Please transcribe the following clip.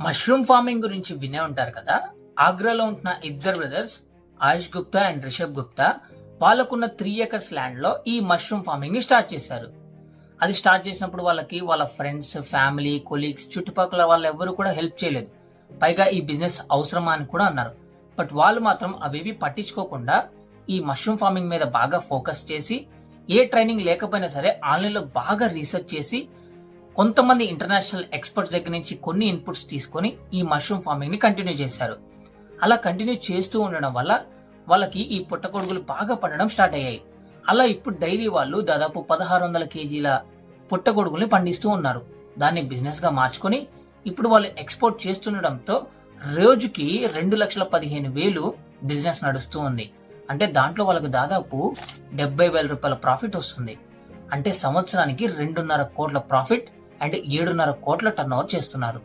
Mushroom farming గురించి వినే ఉంటారు కదా. ఆగ్రాలో ఉంటున్న ఇద్దరు బ్రదర్స్ ఆయుష్ గుప్తా అండ్ రిషబ్ గుప్తా వాళ్ళకున్న 3 acres ల్యాండ్ లో ఈ మష్రూమ్ ఫార్మింగ్ ని స్టార్ట్ చేశారు. అది స్టార్ట్ చేసినప్పుడు వాళ్ళకి వాళ్ళ ఫ్రెండ్స్, ఫ్యామిలీ, కొలీగ్స్, చుట్టుపక్కల వాళ్ళు ఎవరు కూడా హెల్ప్ చేయలేదు. పైగా ఈ బిజినెస్ అవసరమా అని కూడా అన్నారు. బట్ వాళ్ళు మాత్రం అవేవి పట్టించుకోకుండా ఈ మష్రూమ్ ఫార్మింగ్ మీద బాగా ఫోకస్ చేసి, ఏ ట్రైనింగ్ లేకపోయినా సరే ఆన్లైన్లో బాగా రీసెర్చ్ చేసి, కొంతమంది ఇంటర్నేషనల్ ఎక్స్పర్ట్స్ దగ్గర నుంచి కొన్ని ఇన్పుట్స్ తీసుకొని ఈ మష్రూమ్ ఫార్మింగ్ ని కంటిన్యూ చేశారు. అలా కంటిన్యూ చేస్తూ ఉండడం వల్ల వాళ్ళకి ఈ పుట్టగొడుగులు బాగా పండడం స్టార్ట్ అయ్యాయి. అలా ఇప్పుడు డైలీ వాళ్ళు దాదాపు 1600 kgల పుట్టగొడుగుల్ని పండిస్తూ ఉన్నారు. దాన్ని బిజినెస్ గా మార్చుకొని ఇప్పుడు వాళ్ళు ఎక్స్పోర్ట్ చేస్తుండడంతో రోజుకి 2,15,000 బిజినెస్ నడుస్తూ ఉంది. అంటే దాంట్లో వాళ్ళకు దాదాపు 70,000 రూపాయల ప్రాఫిట్ వస్తుంది. అంటే సంవత్సరానికి 2.5 కోట్ల ప్రాఫిట్ అండ్ 7.5 కోట్ల టర్న్ ఓవర్ చేస్తున్నారు.